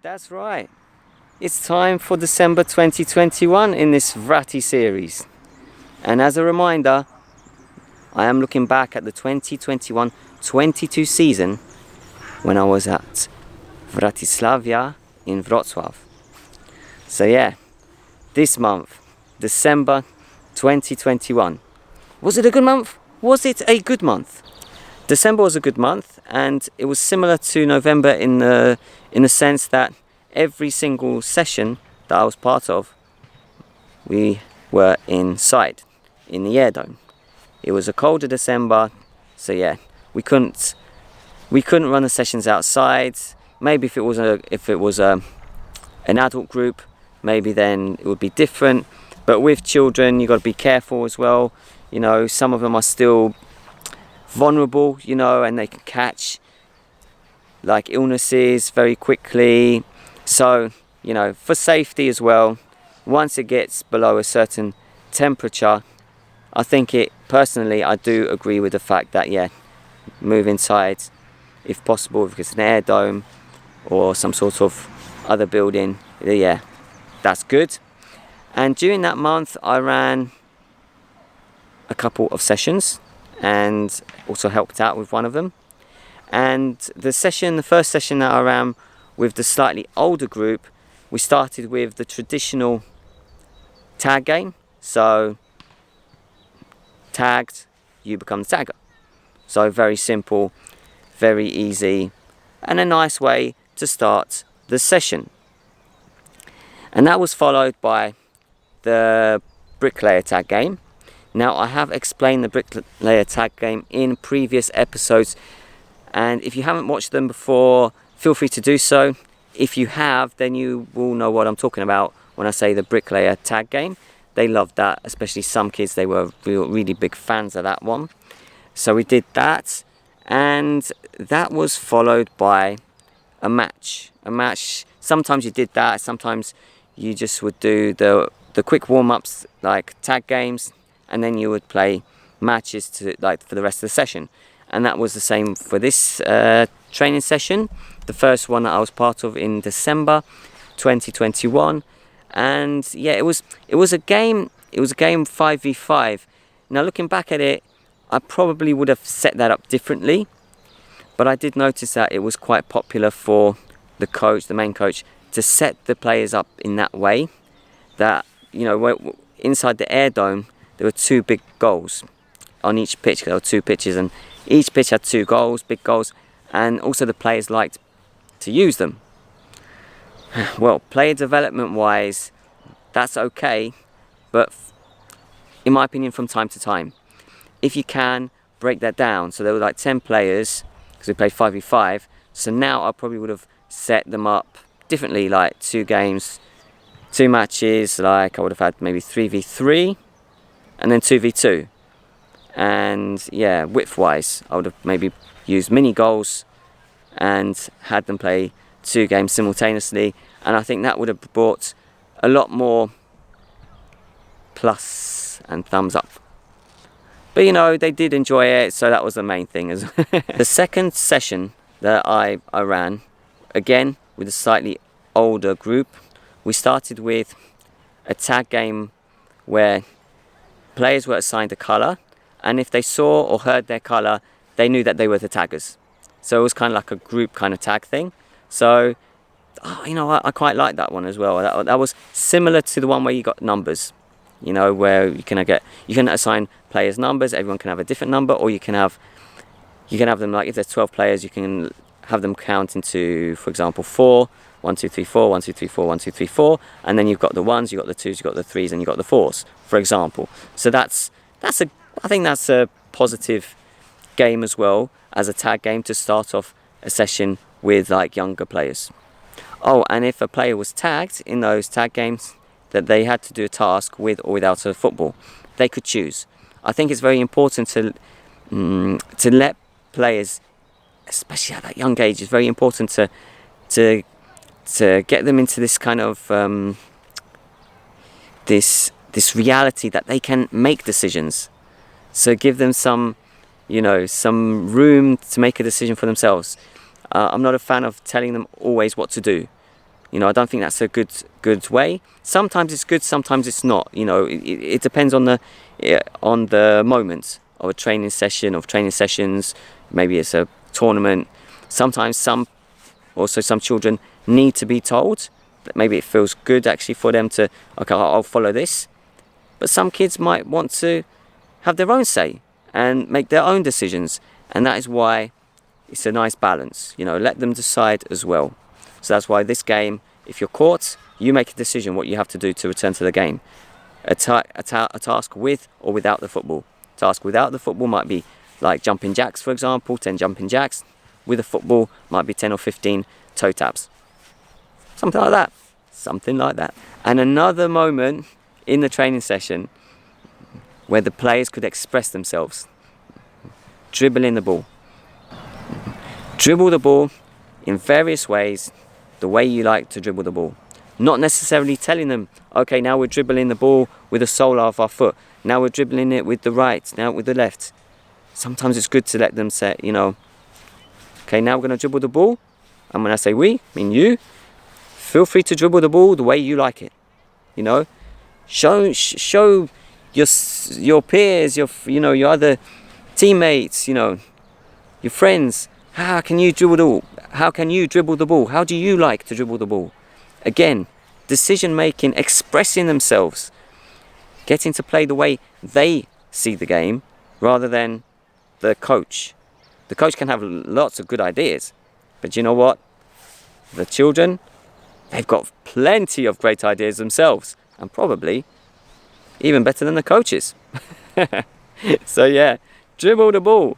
That's right. It's time for December 2021 in this Vratty series. And as a reminder, I am looking back at the 2021-22 season when I was at Wratislavia in Wrocław. So yeah, this month, December 2021. Was it a good month? Was it a good month? December was a good month, and it was similar to November in the sense that every single session that I was part of, we were inside in the air dome. It was a colder December, so yeah, we couldn't run the sessions outside. Maybe if it was an adult group, maybe then it would be different. But with children, you got to be careful as well. You know, some of them are still vulnerable, you know, and they can catch like illnesses very quickly. So, you know, for safety as well, once it gets below a certain temperature, I think personally, I do agree with the fact that, yeah, move inside if possible, if it's an air dome or some sort of other building, yeah, that's good. And during that month, I ran a couple of sessions and also helped out with one of them. And the first session that I ran with the slightly older group, we started with the traditional tag game. So tagged, you become the tagger. So very simple, very easy, and a nice way to start the session. And that was followed by the bricklayer tag game. Now, I have explained the bricklayer tag game in previous episodes, and if you haven't watched them before, feel free to do so. If you have, then you will know what I'm talking about when I say the bricklayer tag game. They loved that, especially some kids. They were really big fans of that one. So we did that, and that was followed by a match. Sometimes you did that, sometimes you just would do the quick warm-ups like tag games, and then you would play matches for the rest of the session. And that was the same for this training session, the first one that I was part of in December 2021. And yeah, it was a game 5v5. Now, looking back at it, I probably would have set that up differently, but I did notice that it was quite popular for the main coach, to set the players up in that way, that, you know, inside the air dome there were two big goals on each pitch. There were two pitches, and each pitch had two goals, big goals, and also the players liked to use them. Well, player development wise, that's okay, but in my opinion, from time to time, if you can break that down, so there were like 10 players, because we played 5v5, so now I probably would have set them up differently, like 2 games, 2 matches, like I would have had maybe 3v3 and then 2v2. And yeah, width wise, I would have maybe used mini goals and had them play 2 games simultaneously, and I think that would have brought a lot more plus and thumbs up. But you know, they did enjoy it, so that was the main thing. The second session that I ran, again with a slightly older group, we started with a tag game where players were assigned a colour, and if they saw or heard their colour, they knew that they were the taggers. So it was kind of like a group kind of tag thing. So, you know, I quite like that one as well. That was similar to the one where you got numbers, you know, where you can assign players numbers. Everyone can have a different number, or you can have them, like if there's 12 players, you can have them count into, for example, 4, 1, 2, 3, 4, 1, 2, 3, 4, 1, 2, 3, 4, and then you've got the 1s, you've got the 2s, you've got the 3s, and you've got the 4s, for example. So I think that's a positive game as well, as a tag game to start off a session with like younger players. Oh, and if a player was tagged in those tag games, that they had to do a task with or without a football, they could choose. I think it's very important to let players, especially at that young age, it's very important to get them into this kind of this reality that they can make decisions. So give them some room to make a decision for themselves. I'm not a fan of telling them always what to do, You know, I don't think that's a good way. Sometimes it's good, sometimes it's not. You know, it depends on the moment of a training session, of training sessions. Maybe it's a tournament. Sometimes some children need to be told that maybe it feels good actually for them to, okay, I'll follow this. But some kids might want to have their own say and make their own decisions, and that is why it's a nice balance. You know, let them decide as well. So that's why this game, if you're caught, you make a decision what you have to do to return to the game. A task with or without the football. Task without the football might be like jumping jacks, for example, 10 jumping jacks. With a football might be 10 or 15 toe taps. Something like that. Something like that. And another moment in the training session where the players could express themselves. Dribbling the ball. Dribble the ball in various ways, the way you like to dribble the ball. Not necessarily telling them, okay, now we're dribbling the ball with the sole of our foot. Now we're dribbling it with the right, now with the left. Sometimes it's good to let them say, you know, okay, now we're going to dribble the ball. And when I say we, I mean you. Feel free to dribble the ball the way you like it. You know, show your peers, your other teammates, you know, your friends. How can you dribble the ball? How can you dribble the ball? How do you like to dribble the ball? Again, decision making, expressing themselves, getting to play the way they see the game rather than the coach. The coach can have lots of good ideas, but you know what? The children, they've got plenty of great ideas themselves, and probably even better than the coaches. So yeah, dribble the ball.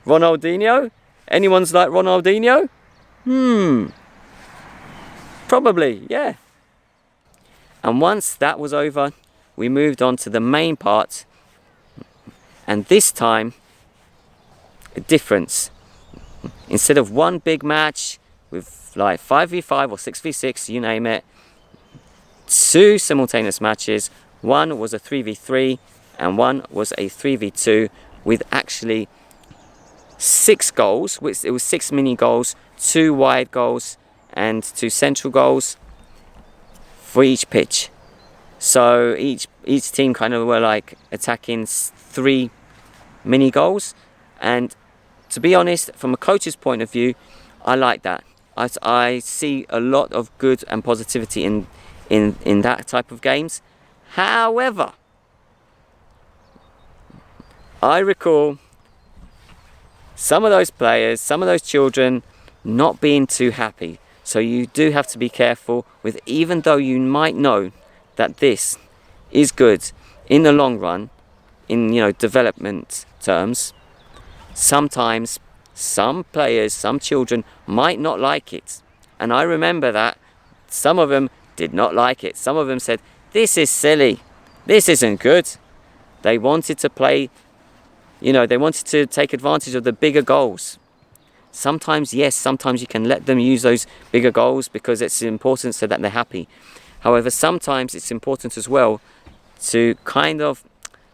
Ronaldinho? Anyone's like Ronaldinho? Probably, yeah. And once that was over, we moved on to the main part. And this time, a difference. Instead of one big match with like 5v5 or 6v6, you name it, 2 simultaneous matches. One was a 3v3 and one was a 3v2 with actually 6 goals. It was 6 mini goals, 2 wide goals and 2 central goals for each pitch. So each team kind of were like attacking 3 mini goals, and to be honest, from a coach's point of view, I like that. I see a lot of good and positivity in that type of games. However, I recall some of those players, some of those children not being too happy. So you do have to be careful with, even though you might know that this is good in the long run, in development terms, sometimes some players, some children might not like it. And I remember that some of them did not like it. Some of them said, this is silly, this isn't good. They wanted to play, they wanted to take advantage of the bigger goals. Sometimes, yes, sometimes you can let them use those bigger goals because it's important so that they're happy. However, sometimes it's important as well to kind of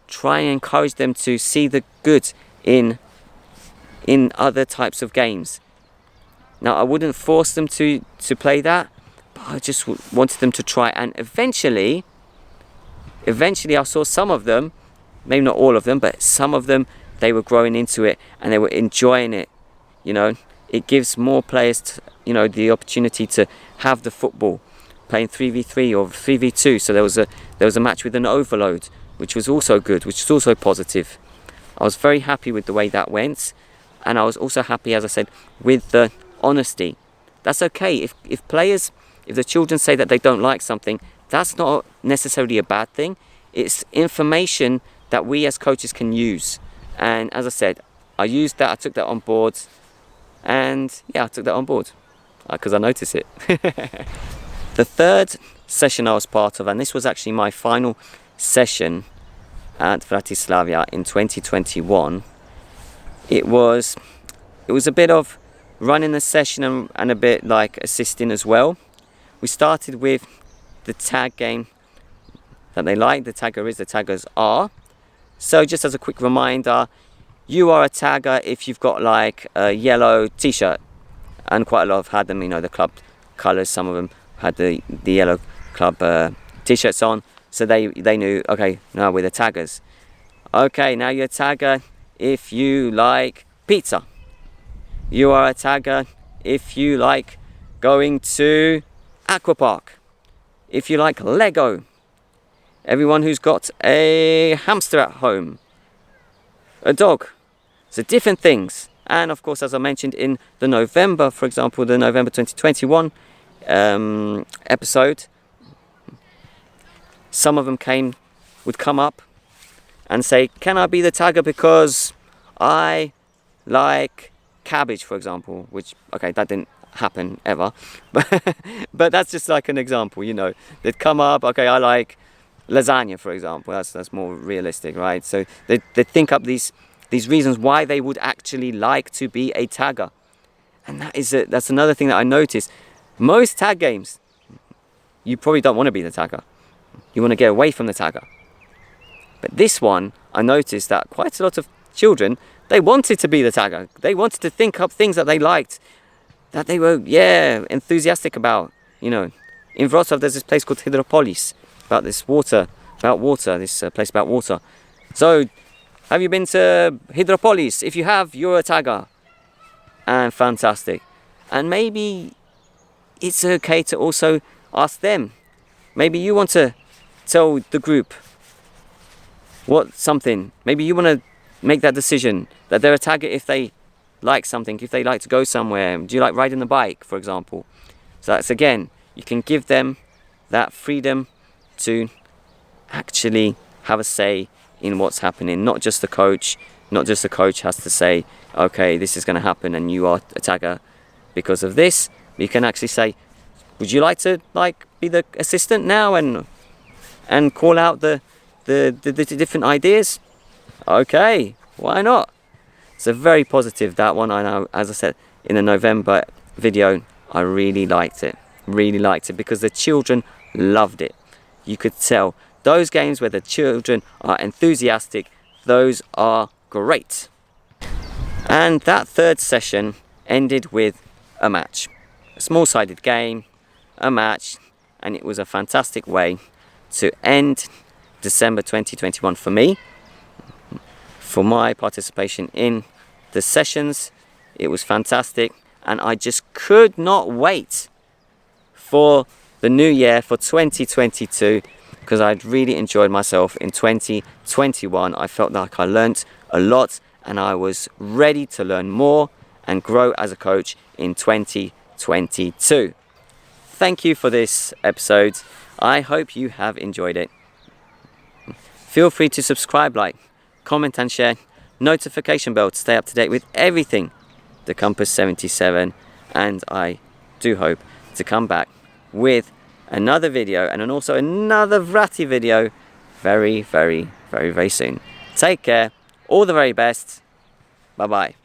try and encourage them to see the good in other types of games. Now, I wouldn't force them to play that, but I just wanted them to try. And eventually I saw some of them, maybe not all of them, but some of them, they were growing into it and they were enjoying it. It gives more players, the opportunity to have the football, playing 3v3 or 3v2. So there was a match with an overload, which was also good, which was also positive. I was very happy with the way that went, and I was also happy, as I said, with the honesty. That's okay. If the children say that they don't like something, that's not necessarily a bad thing. It's information that we as coaches can use. And as I said, I used that, I took that on board. And yeah, I took that on board because I noticed it. The third session I was part of, and this was actually my final session at Wratislavia in 2021. It was a bit of running the session and a bit like assisting as well. We started with the tag game that they like. The taggers are. So just as a quick reminder, you are a tagger if you've got like a yellow t-shirt, and quite a lot have had them, the club colours, some of them had the yellow club t-shirts on, so they knew, okay, now we're the taggers. Okay, now you're a tagger if you like pizza. You are a tagger if you like going to aquapark. If you like Lego. Everyone who's got a hamster at home. A dog. So different things. And of course, as I mentioned in the November, for example, the November 2021 episode, some of them would come up and say, can I be the tagger because I like cabbage, for example, which, okay, that didn't happen ever, but that's just like an example, you know. They'd come up, okay, I like lasagna, for example. That's more realistic, right? So they think up these reasons why they would actually like to be a tagger. And that's another thing that I noticed. Most tag games, you probably don't want to be the tagger. You want to get away from the tagger. But this one, I noticed that quite a lot of children, they wanted to be the tagger. They wanted to think up things that they liked, that they were, enthusiastic about. You know, in Wrocław, there's this place called Hydropolis, about this place about water. So, have you been to Hydropolis? If you have, you're a tagger. And fantastic. And maybe it's okay to also ask them. Maybe you want to tell the group something. Maybe you want to make that decision that they're a tagger if they like something, if they like to go somewhere. Do you like riding the bike, for example? So that's, again, you can give them that freedom to actually have a say in what's happening. Not just the coach. Not just the coach has to say, okay, this is going to happen and you are a tagger because of this. You can actually say, would you like to be the assistant now and call out the different ideas? Okay, why not? It's a very positive, that one. I know, as I said in the November video, I really liked it because the children loved it. You could tell those games where the children are enthusiastic, those are great. And that third session ended with a match, a small-sided game, a match, and it was a fantastic way to end December 2021 for me. For my participation in the sessions, it was fantastic, and I just could not wait for the new year, for 2022, because I'd really enjoyed myself in 2021. I felt like I learnt a lot and I was ready to learn more and grow as a coach in 2022. Thank you for this episode. I hope you have enjoyed it. Feel free to subscribe, like, comment and share. Notification bell to stay up to date with everything the Compass 77, and I do hope to come back with another video and also another Vratty video very, very, very, very soon. Take care. All the very best. Bye bye.